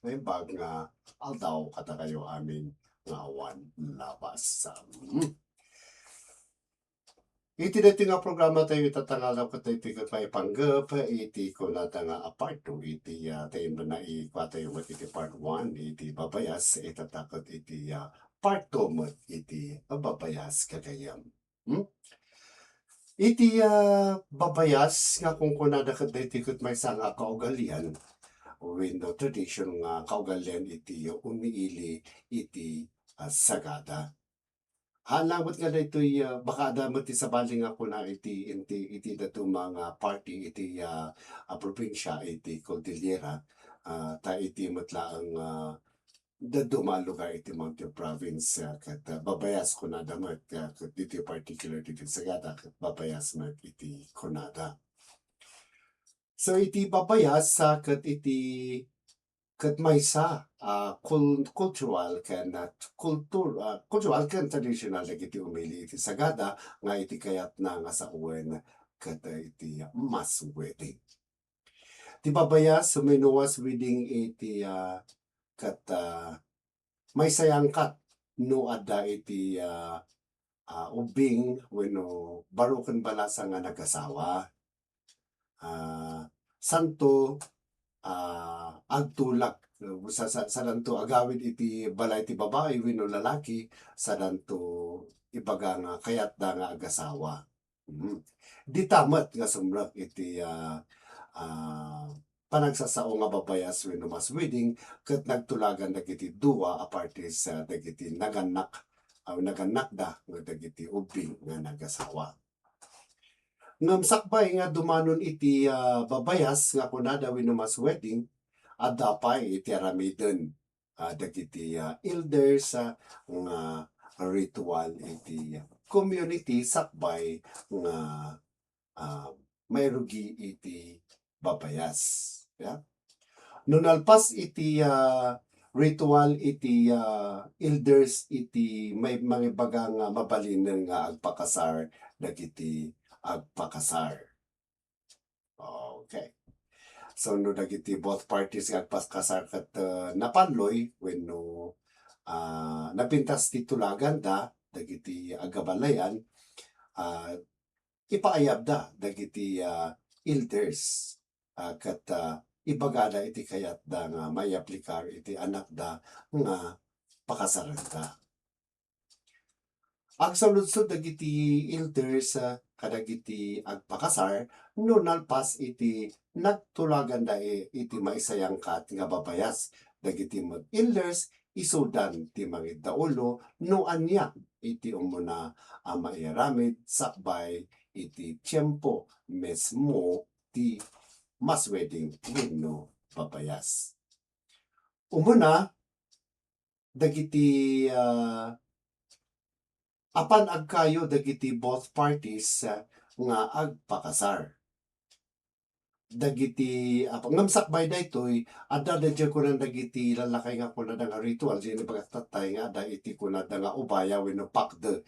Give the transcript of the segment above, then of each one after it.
may bag nga aldaw kata kayo amin nga awan labas sa iti dati nga programa tayo itatangalaw ko tayo iti may panggap iti ko nata nga apart to iti tayo na iikwa tayo mat iti part 1 iti babayas itatakot iti part 2 mat iti babayas kagayam. Iti babayas nga kung kunada ka tayo tikot may nga kaugalian wenno tradition nga kaugalian iti umiili iti sagada. Halawat nga daytoy baka adamot ti sabali nga kuna iti dato mga party iti probinsya iti Cordillera ta iti matlaang dadto mga lugar iti Mountain Province ket babayas kunada met ket iti particular iti Sagada ket babayas met iti kunada. So iti babayas ket iti ket maysa cultural ken cultural ken traditional dagiti umili iti Sagada nga iti kayat na nga sauen ket iti mass wedding. Ti babayas suminuwas wedding iti ket maysayangkat no adda iti ubing wenno baruken balasa nga nagasawa. Santo agtulak sadanto agawid iti balay ti babae wenno lalaki sadanto ibaga nga kayat da nga agasawa. Di tamet nga sumrek iti panagsasao nga babayas wenno mass wedding ket nagtulagan dagiti duwa aparte sa dagiti naganak naganakda nga dagiti ubing nga nagasawa. Ngem sakbay nga dumanon iti babayas nga kunada wenno mass wedding adda pay iti aramiden dagiti elders nga ritual iti community sakbay nga mayrugi iti babayas. No nalpas iti ritual iti elders iti may mga bagang mabalinen nga agpakasar dagiti agpakasar. Okay. So no dagiti both parties nga agpakasar ket napanloy wenno napintas ti tulagan da dagiti agabalayan ipaayab da dagiti elders ket ibagada iti kayat da nga may aplikar iti anak da nga pakasaran da. Agsaludsod dagiti elders kadagiti agpakasar no nalpas iti nagtulagan da iti maisayangkat nga babayas dagiti met elders isudan ti mangidaulo no anya iti umuna maiaramid sakbay iti tiempo mesmo ti mass wedding wenno babayas. Umuna dagiti apan agkayo dagiti both parties nga agpakasar. Dagiti ngem sakbay daytoy adda dadya kunan dagiti lalakay nga kunada nga ritual dili pagtatay nga adda iti kunada nga ubaya wenno pakde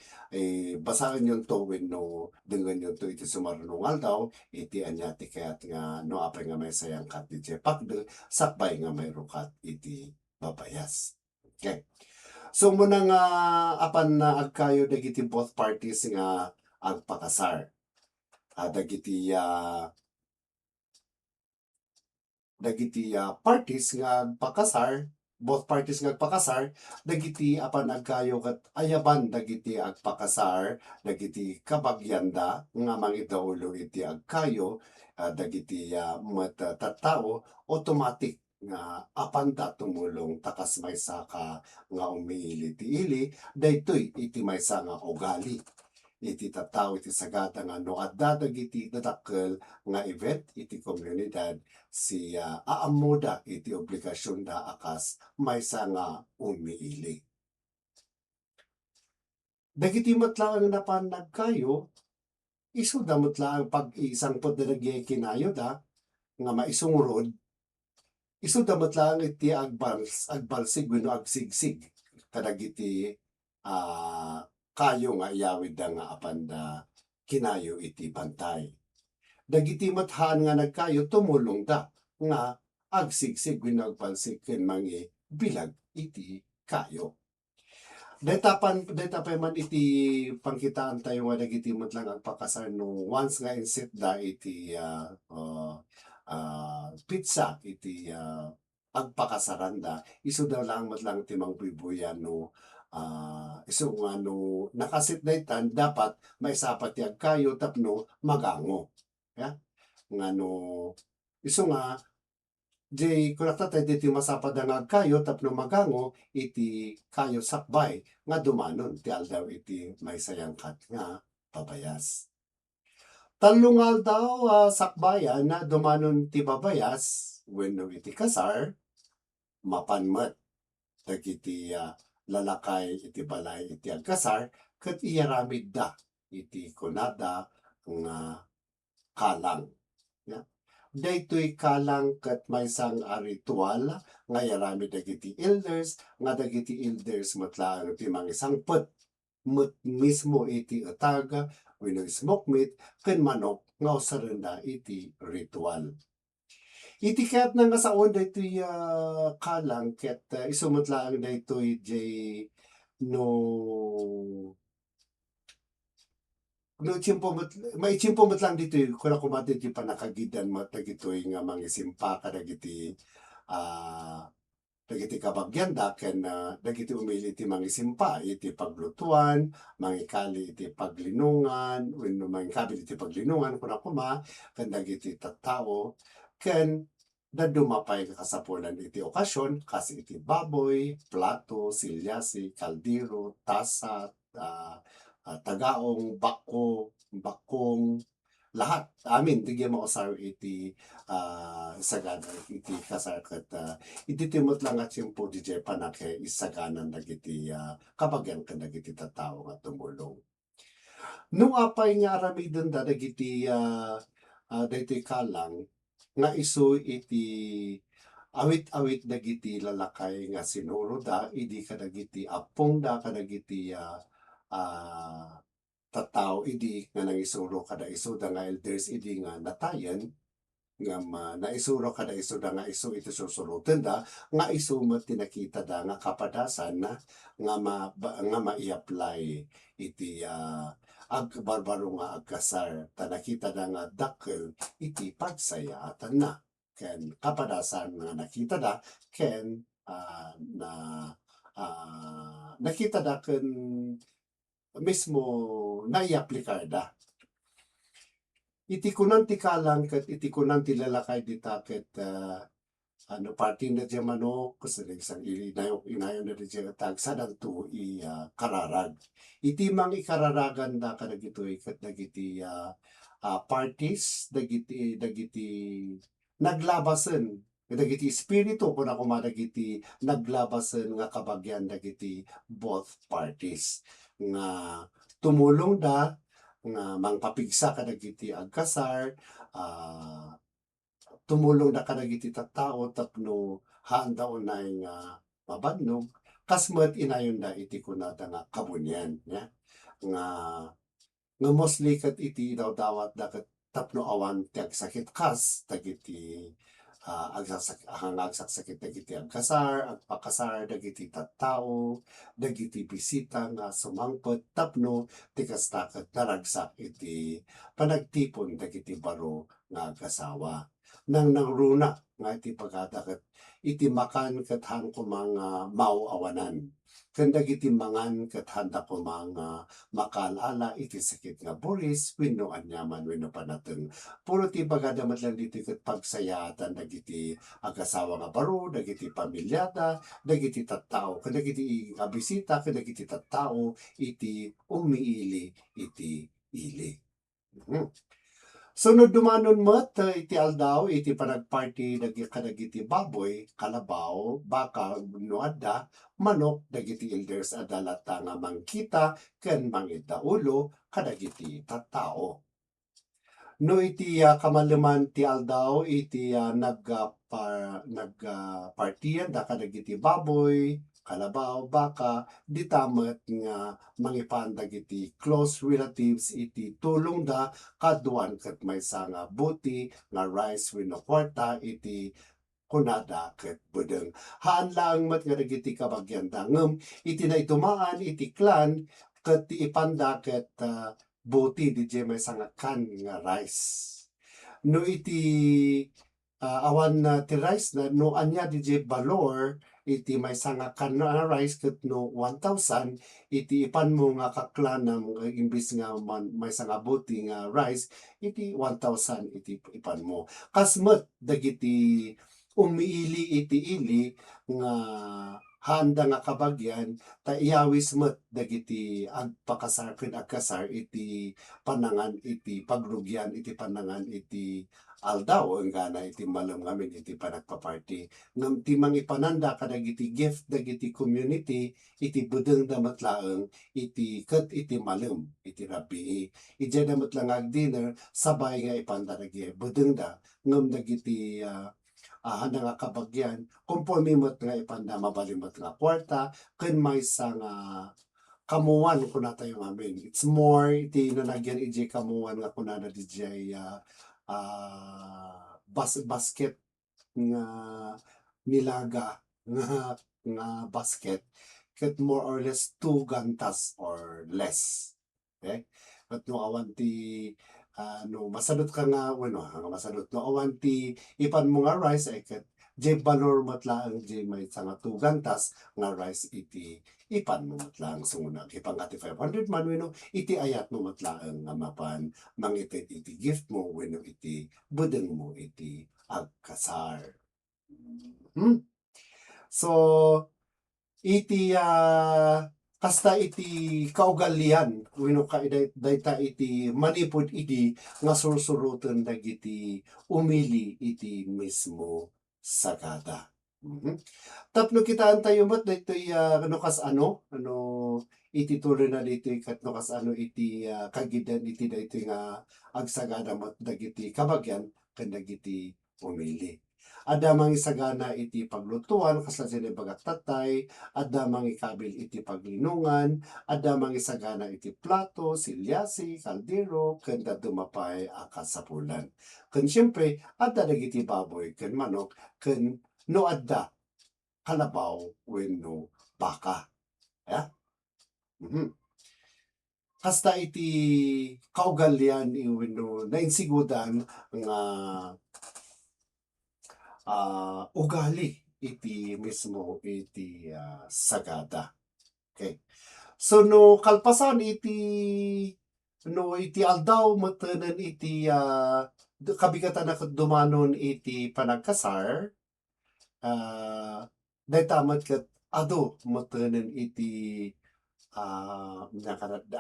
basaen yon to wenno dengen yon to iti sumarunong aldaw iti anya ti kayat nga no apay nga may sayangkat iti pakde sakbay nga may rukat iti babayas. Okay. So muna nga apan na agkayo dagiti both parties nga agpakasar. Dagiti parties nga agpakasar, both parties nga agpakasar, dagiti apan agkayo ket ayaban dagiti agpakasar, dagiti kabagyanda nga mangidaulo iti agkayo, dagiti met tattao automatic nga apan da tumulong takas maysa ka nga umiili ti ili daytoy iti maysa nga ugali iti tattao iti Sagada nga no adda dagiti dadakkel nga event iti komunidad siya aamuda iti obligasyon da akas maysa nga umiili. Dagiti matlaang napan nagkayo isu da matlaang pag-isang pod na kinayo da nga maisungrod isu da matlaang iti agbalsig wenno agsigsig kadagiti kayo nga iyawid da nga apan da kinayo iti bantay. Dagiti mathaan nga nagkayo tumulong da nga agsigsig wenno agpansig ken mangi bilag iti kayo. Dayta pay man iti pangkitaan tayo nga dagiti met lang agpakasar no once nga inset da iti pizza iti agpakasaran da isu daw lang met lang ti mangbuybuyan no isu nga no nakasit daytan dapat maisapat ti agkayo tapno magango. Ya? Nga no isu nga kunakta tayo diti masapat nga agkayo tapno magango iti kayo sakbay nga dumanon ti aldaw iti maysayangkat nga babayas. Talong aldaw sakbayan na dumanon ti babayas wenno iti kasar mapanmet dagiti lalakay iti balay iti agkasar ket iyaramid da iti kunada nga kalang. Ya? Daytoy kalang ket maysang ritual nga yaramid dagiti elders nga dagiti elders metlaang ti mangisangpet met mismo iti etag wenno smoked meat ken manok nga usaran da iti ritual. Iti ket nga saon daytoy kalang ket isu metlaang daytoy no maitsimpo met lang ditoy kuna kumati ti panakagidan met dagitoy nga mangisimpa kadagiti dagiti kabagyan da ken dagiti umili ti mangisimpa iti paglutuan, mangikali iti paglinungan wenno mangikabil iti paglinungan kuna kuma ken dagiti tattao ken dadumapay kasapulan iti okasyon kas iti baboy, plato, silyasi, kaldero, tasa, tagaong, bakong, lahat amin tigya mausar iti sagana iti kasar ket iti timot lang at simpo di panake isaganan dagiti kabagyan ken dagiti tattao nga tumulong. Nung apay nga aramiden da dagiti daytoy kalang nga isu iti awit-awit dagiti lalakay nga sinuro da idi kadagiti apong da kadagiti tattao idi nga nangisuro kada isu da nga elders idi nga natayen nga naisuro kada isu da nga isu iti susuruten da nga isu met tinakita da nga kapadasan na nga mai-apply iti agbarbaro nga agkasar nakita da nga dakkel iti pagsayaatan na ken kapadasan nga nakita da ken nakita da ken mismo naiaplikar da. Iti kunan ti kalang ket iti kunan ti lalakay dita ket party na dya manok kasi isang inayon na dya tagsadan to kararag. Iti mang ikararagan da kadagitoy ket dagiti parties dagiti naglabasen dagiti espiritu kuna kumadagiti naglabasen nga kabagyan dagiti both parties nga tumulong da nga mangpapigsa kadagiti agkasar tumulong da kadagiti tattao tapno handa unay nga mabadnog kasmet inayon da iti kunada nga kabunyan ya nga mostly ket iti dawdawat da ket tapno awan ti agsakit kas dagiti agsaksakit dagiti agkasar agpakasar dagiti tattao dagiti bisita nga sumangpet tapno ti kasta ket naragsak iti panagtipon dagiti baro nga agasawa nang nangruna nga iti pagada ket iti makan ket hang kumanga mauawanan ken dagiti mangan ket handa kumanga makaalala iti sakit nga boris wenno anyaman wenno panateng puro ti bagada met lang diti ket pagsayaatan dagiti agasawa nga baro dagiti pamilyada dagiti tattao ken dagiti bisita ken dagiti tattao iti umiili iti ili. Sunod dumanon met iti aldaw iti panagparty kadagiti baboy, kalabaw, baka wenno adda, manok dagiti elders adalata nga mangkita ken mangidaulo kadagiti tattao. No iti kamaleman ti aldaw iti nagpartiyan da kadagiti baboy, kalabaw, baka ditamet nga mangipan dagiti close relatives iti tulong da kaduan ket maysa nga buti nga rice wenno kwarta iti kunada ket budeng. Haan lang met nga dagiti kabagyan da ngem iti naitumaan iti klan ket ti ipanda ket buti DJ may sangakan nga rice. No iti awan na ti rice na no anya DJ balor iti may sangakan na rice ket no 1,000 iti ipan mo nga kaklanam imbis nga may sanga buti nga rice iti 1,000 iti ipan mo. Kasmet dagiti umiili iti ili nga handa nga kabagyan ta iyawis met dagiti agpakasar ken agkasar iti panangan iti pagrugyan iti panangan iti aldaw enggana iti malam ngamin iti panagpaparty ngem ti mangipananda kadagiti gift dagiti community iti bedeng damet laeng iti ket iti malam iti rabii ije damet lang ag dinner sabay nga ipanda dagi bedeng da ngem dagiti handa nga kabagyan konforme met nga ipanda mabalimot nga kwarta ken maysa nga kamuan kuna tayo ngamin. It's more iti nanagyan ije kamuan nga kunana DJ basket nga nilaga nga basket ket more or less 2 gantas or less. Okay? At no awan ti no masadot ka nga nga masadot no awan ti ipan mo nga rice ay ket je balor matlaang je may sanga 2 gantas nga rice iti ipan mo matlaang sunguna ipang ati 500 man wenno iti ayat mo matlaang nga mapan mangited iti gift mo wenno iti budeng mo iti agkasar. So iti kasta iti kaugalian wenno dayta iti manipud idi nga sursuroten dagiti umili iti mismo sagada. Tapno kitaan tayo met daytoy ano kas ano iti tuloy na daytoy ket no kas ano iti kagidan iti daytoy nga agsagada met dagiti kabagyan ken dagiti umili. Adda mangisagana iti paglutuan kasla sini bagat tatay, adda mangikabil iti paglinungan, adda mangisagana iti plato, silyasi, kaldero, ken dadto mapay kasapulan. Ken siyempre adda dagiti baboy ken manok ken no adda kalabaw wenno baka. Ya? Kasta iti kaugalian wenno nainsigudan nga ugali iti mismo iti sagada. Okay. So no kalpasan iti aldaw matenen iti kabigatan na dumanon iti panagkasar daytamat ket adu matenen iti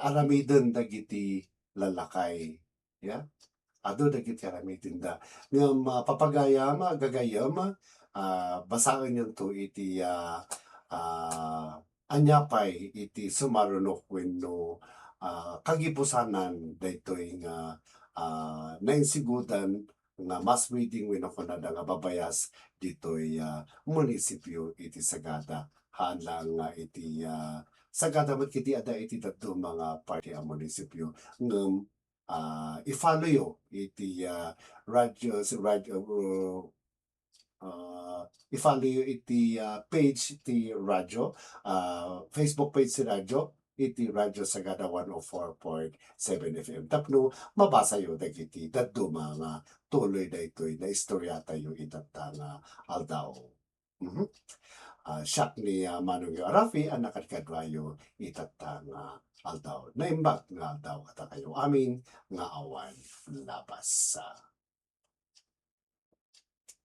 aramiden dagiti lalakay. Yeah? Adu dagiti aramiden da. Ngem papagayam gagayam basaen yun to iti anyapay iti sumarunok wenno kagipusanan daytoy nga nainsigudan nga mass meeting wenno kunada nga babayas ditoy munisipyo iti Sagada. Haan lang nga iti Sagada met kiti ada iti dadto mga party a munisipyo ngem i-follow yo iti i-follow yo iti page ti radyo Facebook page ti radyo iti Radyo Sagada 104.7 FM. Tapno mabasa yo dagiti dadto mga tuloy daytoy na istorya tayo itatta nga aldaw. Siak ni Manong Arafi ang nakadkadwayo itatta nga aldaw. Naimbag nga aldaw kata kayo amin nga awan labas.